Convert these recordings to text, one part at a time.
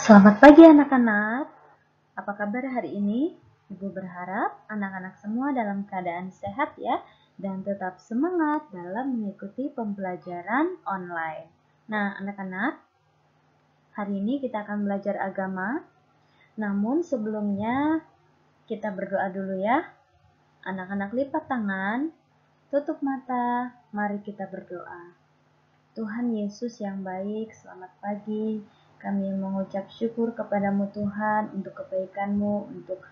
Selamat pagi anak-anak. Apa kabar hari ini? Ibu berharap anak-anak semua dalam keadaan sehat ya dan tetap semangat dalam mengikuti pembelajaran online. Nah, anak-anak, hari ini kita akan belajar agama. Namun sebelumnya kita berdoa dulu ya. Anak-anak lipat tangan, tutup mata, mari kita berdoa. Tuhan Yesus yang baik, selamat pagi. Kami mengucap syukur kepadamu Tuhan untuk kebaikan-Mu, untuk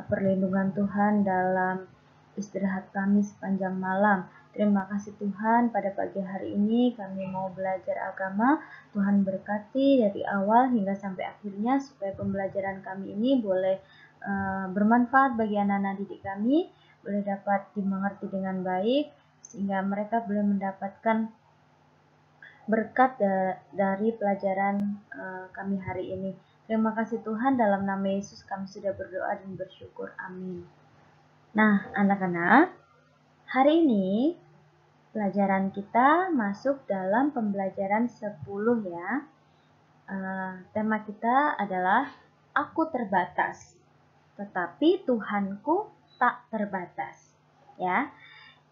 perlindungan Tuhan dalam istirahat kami sepanjang malam. Terima kasih Tuhan, pada pagi hari ini kami mau belajar agama. Tuhan berkati dari awal hingga sampai akhirnya supaya pembelajaran kami ini boleh bermanfaat bagi anak-anak didik kami, boleh dapat dimengerti dengan baik, sehingga mereka boleh mendapatkan berkat dari pelajaran kami hari ini. Terima kasih Tuhan, dalam nama Yesus kami sudah berdoa dan bersyukur. Amin. Nah, anak-anak, hari ini pelajaran kita masuk dalam pembelajaran 10 ya. Tema kita adalah Aku terbatas, tetapi Tuhanku tak terbatas. Ya.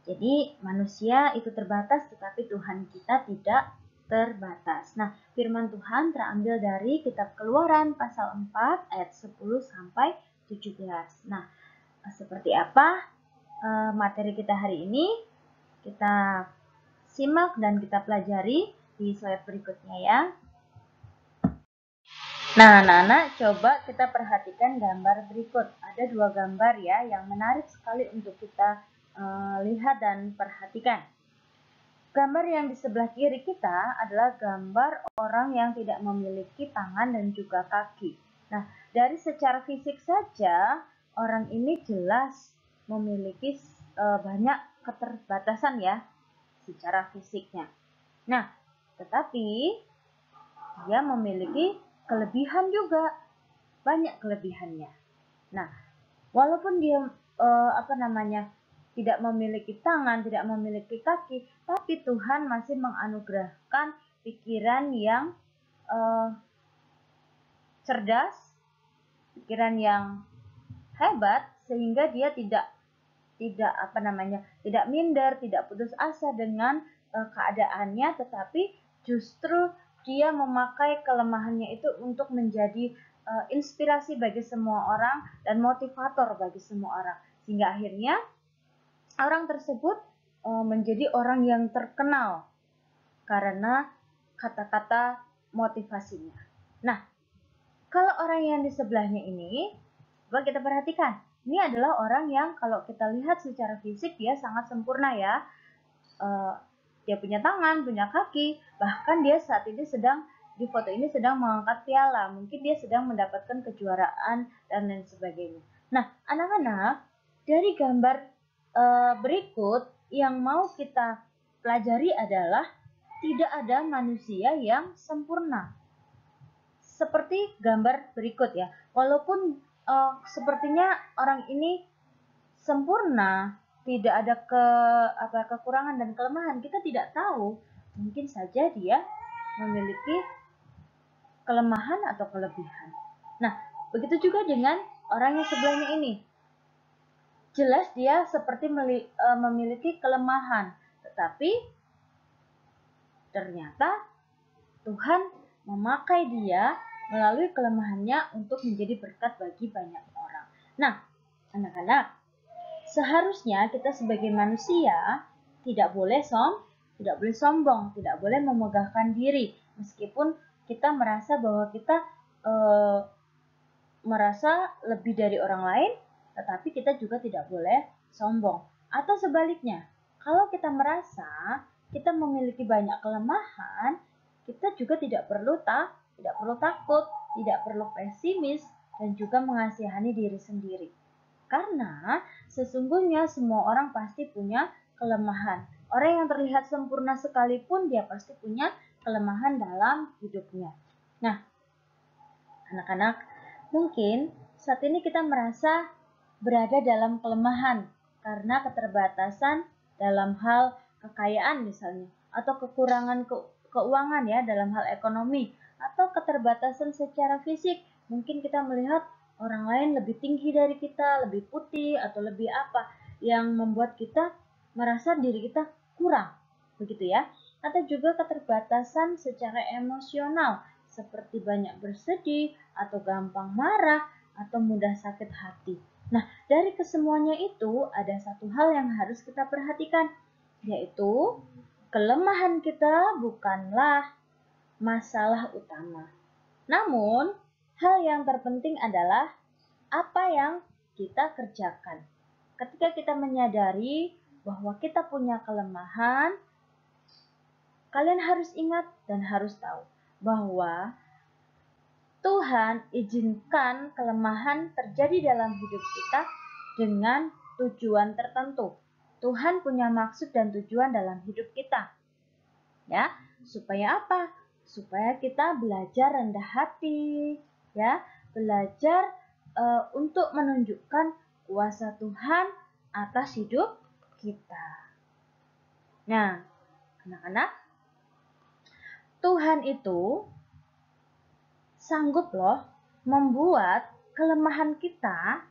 Jadi manusia itu terbatas, tetapi Tuhan kita tidak terbatas. Nah, firman Tuhan terambil dari kitab Keluaran pasal 4 ayat 10 sampai 17. Nah, seperti apa materi kita hari ini? Kita simak dan kita pelajari di slide berikutnya ya. Nah, anak-anak, coba kita perhatikan gambar berikut. Ada dua gambar ya yang menarik sekali untuk kita lihat dan perhatikan. Gambar yang di sebelah kiri kita adalah gambar orang yang tidak memiliki tangan dan juga kaki. Nah, dari secara fisik saja, orang ini jelas memiliki banyak keterbatasan ya, secara fisiknya. Nah, tetapi dia memiliki kelebihan juga, banyak kelebihannya. Nah, walaupun dia tidak memiliki tangan, tidak memiliki kaki, tapi Tuhan masih menganugerahkan pikiran yang cerdas, pikiran yang hebat, sehingga dia tidak minder, tidak putus asa dengan keadaannya, tetapi justru dia memakai kelemahannya itu untuk menjadi inspirasi bagi semua orang dan motivator bagi semua orang, sehingga akhirnya orang tersebut menjadi orang yang terkenal karena kata-kata motivasinya. Nah, kalau orang yang di sebelahnya ini, coba kita perhatikan. Ini adalah orang yang kalau kita lihat secara fisik dia sangat sempurna ya. Dia punya tangan, punya kaki, bahkan dia saat ini di foto ini sedang mengangkat piala. Mungkin dia sedang mendapatkan kejuaraan dan lain sebagainya. Nah, anak-anak, dari gambar berikut yang mau kita pelajari adalah tidak ada manusia yang sempurna. Seperti gambar berikut ya. Walaupun sepertinya orang ini sempurna, tidak ada kekurangan dan kelemahan, kita tidak tahu. Mungkin saja dia memiliki kelemahan atau kelebihan. Nah, begitu juga dengan orang yang sebelahnya ini. Jelas dia seperti memiliki kelemahan, tetapi ternyata Tuhan memakai dia melalui kelemahannya untuk menjadi berkat bagi banyak orang. Nah, anak-anak, seharusnya kita sebagai manusia tidak boleh sombong, tidak boleh memegahkan diri, meskipun kita merasa bahwa kita merasa lebih dari orang lain, tetapi kita juga tidak boleh sombong. Atau sebaliknya, kalau kita merasa kita memiliki banyak kelemahan, kita juga tidak perlu takut, tidak perlu pesimis, dan juga mengasihani diri sendiri. Karena sesungguhnya semua orang pasti punya kelemahan. Orang yang terlihat sempurna sekalipun dia pasti punya kelemahan dalam hidupnya. Nah, anak-anak, mungkin saat ini kita merasa berada dalam kelemahan karena keterbatasan dalam hal kekayaan misalnya, atau kekurangan keuangan ya dalam hal ekonomi, atau keterbatasan secara fisik. Mungkin kita melihat orang lain lebih tinggi dari kita, lebih putih, atau lebih apa, yang membuat kita merasa diri kita kurang, begitu ya. Atau juga keterbatasan secara emosional, seperti banyak bersedih, atau gampang marah, atau mudah sakit hati. Nah, dari kesemuanya itu ada satu hal yang harus kita perhatikan, yaitu kelemahan kita bukanlah masalah utama. Namun, hal yang terpenting adalah apa yang kita kerjakan. Ketika kita menyadari bahwa kita punya kelemahan, kalian harus ingat dan harus tahu bahwa Tuhan izinkan kelemahan terjadi dalam hidup kita dengan tujuan tertentu. Tuhan punya maksud dan tujuan dalam hidup kita. Ya, supaya apa? Supaya kita belajar rendah hati, ya, belajar untuk menunjukkan kuasa Tuhan atas hidup kita. Nah, anak-anak, Tuhan itu sanggup loh membuat kelemahan kita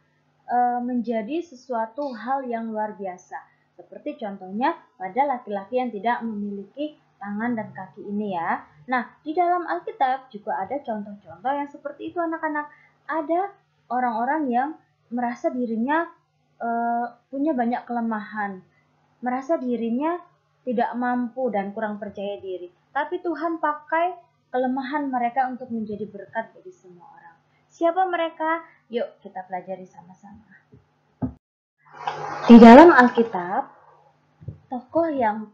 menjadi sesuatu hal yang luar biasa. Seperti contohnya pada laki-laki yang tidak memiliki tangan dan kaki ini ya. Nah, di dalam Alkitab juga ada contoh-contoh yang seperti itu anak-anak. Ada orang-orang yang merasa dirinya punya banyak kelemahan, merasa dirinya tidak mampu dan kurang percaya diri. Tapi Tuhan pakai kelemahan mereka untuk menjadi berkat bagi semua orang. Siapa mereka? Yuk kita pelajari sama-sama. Di dalam Alkitab, tokoh yang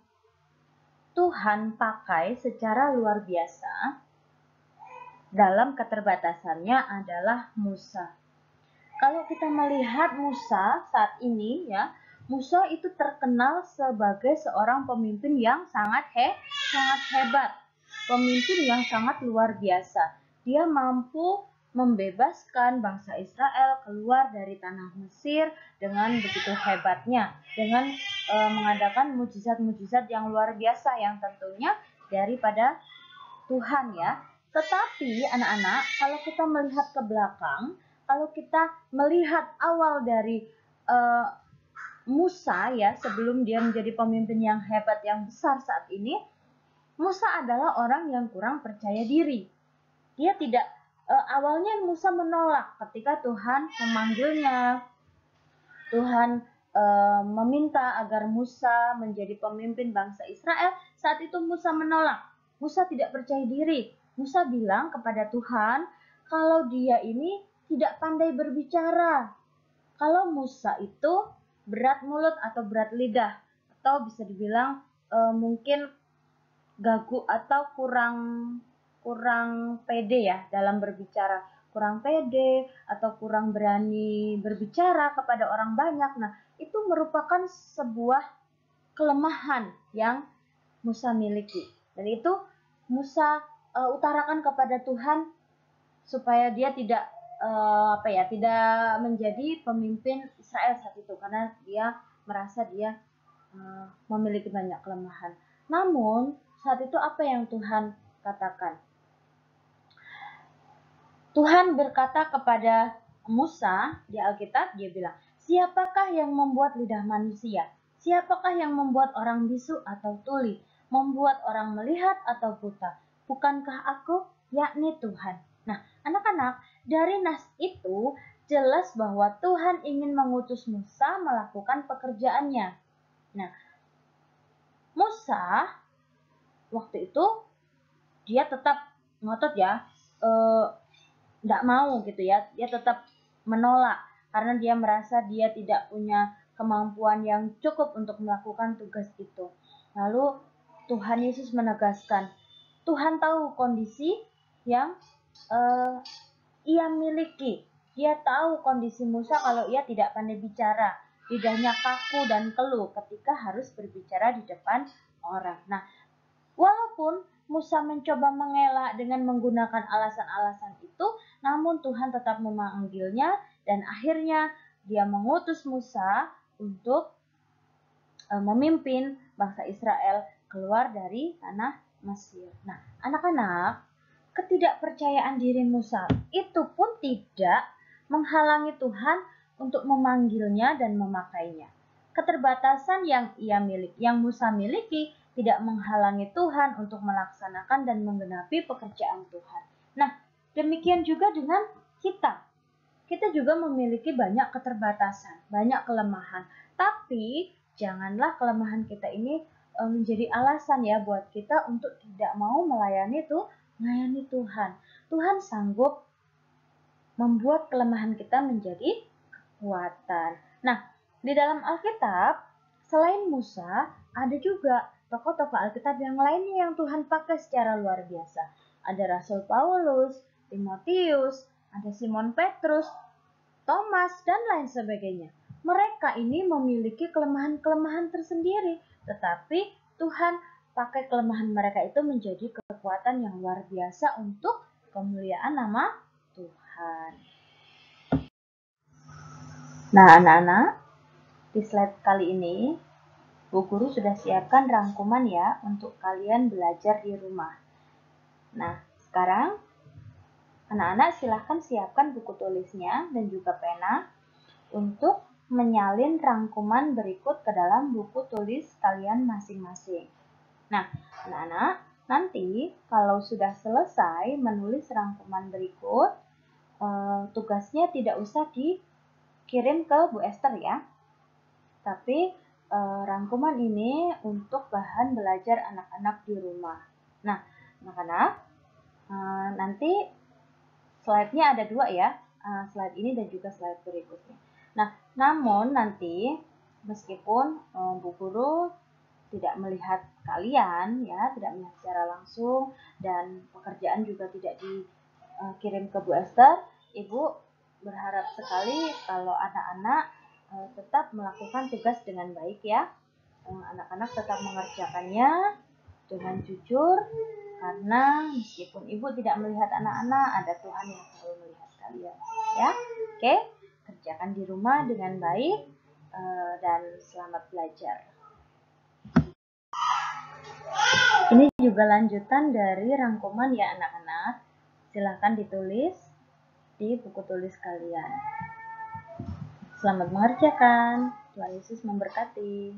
Tuhan pakai secara luar biasa dalam keterbatasannya adalah Musa. Kalau kita melihat Musa saat ini ya, Musa itu terkenal sebagai seorang pemimpin yang sangat hebat. Pemimpin yang sangat luar biasa. Dia mampu membebaskan bangsa Israel keluar dari tanah Mesir dengan begitu hebatnya, dengan mengadakan mujizat-mujizat yang luar biasa yang tentunya daripada Tuhan ya. Tetapi anak-anak, kalau kita melihat ke belakang, kalau kita melihat awal dari Musa ya, sebelum dia menjadi pemimpin yang hebat yang besar saat ini, Musa adalah orang yang kurang percaya diri. Dia tidak awalnya Musa menolak ketika Tuhan memanggilnya. Tuhan meminta agar Musa menjadi pemimpin bangsa Israel. Saat itu Musa menolak. Musa tidak percaya diri. Musa bilang kepada Tuhan, kalau dia ini tidak pandai berbicara. Kalau Musa itu berat mulut atau berat lidah, atau bisa dibilang mungkin gagu atau kurang pede ya dalam berbicara, kurang pede atau kurang berani berbicara kepada orang banyak. Nah, itu merupakan sebuah kelemahan yang Musa miliki. Dan itu Musa utarakan kepada Tuhan supaya dia tidak tidak menjadi pemimpin Israel saat itu, karena dia merasa dia memiliki banyak kelemahan. Namun saat itu apa yang Tuhan katakan? Tuhan berkata kepada Musa di Alkitab, dia bilang, siapakah yang membuat lidah manusia? Siapakah yang membuat orang bisu atau tuli? Membuat orang melihat atau buta? Bukankah aku, yakni Tuhan? Nah, anak-anak, dari nas itu jelas bahwa Tuhan ingin mengutus Musa melakukan pekerjaannya. Nah, Musa waktu itu dia tetap ngotot ya, tidak mau gitu ya, dia tetap menolak karena dia merasa dia tidak punya kemampuan yang cukup untuk melakukan tugas itu. Lalu Tuhan Yesus menegaskan, Tuhan tahu kondisi yang ia miliki. Dia tahu kondisi Musa kalau ia tidak pandai bicara, lidahnya kaku dan keluh ketika harus berbicara di depan orang. Nah, walaupun Musa mencoba mengelak dengan menggunakan alasan-alasan itu, namun Tuhan tetap memanggilnya dan akhirnya dia mengutus Musa untuk memimpin bangsa Israel keluar dari tanah Mesir. Nah, anak-anak, ketidakpercayaan diri Musa itu pun tidak menghalangi Tuhan untuk memanggilnya dan memakainya. Keterbatasan yang Musa miliki tidak menghalangi Tuhan untuk melaksanakan dan menggenapi pekerjaan Tuhan. Nah, demikian juga dengan kita. Kita juga memiliki banyak keterbatasan, banyak kelemahan. Tapi janganlah kelemahan kita ini menjadi alasan ya buat kita untuk tidak mau melayani Tuhan. Tuhan sanggup membuat kelemahan kita menjadi kekuatan. Nah, di dalam Alkitab, selain Musa, ada juga tokoh-tokoh Alkitab yang lainnya yang Tuhan pakai secara luar biasa. Ada Rasul Paulus, Timotius, ada Simon Petrus, Thomas, dan lain sebagainya. Mereka ini memiliki kelemahan-kelemahan tersendiri, tetapi Tuhan pakai kelemahan mereka itu menjadi kekuatan yang luar biasa untuk kemuliaan nama Tuhan. Nah, anak-anak, di slide kali ini, Bu Guru sudah siapkan rangkuman ya untuk kalian belajar di rumah. Nah, sekarang anak-anak silahkan siapkan buku tulisnya dan juga pena untuk menyalin rangkuman berikut ke dalam buku tulis kalian masing-masing. Nah, anak-anak, nanti kalau sudah selesai menulis rangkuman berikut, tugasnya tidak usah dikirim ke Bu Esther ya. Tapi rangkuman ini untuk bahan belajar anak-anak di rumah. Nah, anak-anak, nanti slide-nya ada dua ya, slide ini dan juga slide berikutnya. Nah, namun nanti meskipun Bu Guru tidak melihat kalian ya, tidak melihat secara langsung dan pekerjaan juga tidak dikirim ke Bu Esther, Ibu berharap sekali kalau anak-anak tetap melakukan tugas dengan baik ya. Anak-anak tetap mengerjakannya dengan jujur, karena meskipun ibu tidak melihat anak-anak, ada Tuhan yang selalu melihat kalian. Ya, oke, kerjakan di rumah dengan baik dan selamat belajar. Ini juga lanjutan dari rangkuman ya anak-anak. Silahkan ditulis di buku tulis kalian. Selamat mengerjakan. Tuhan Yesus memberkati.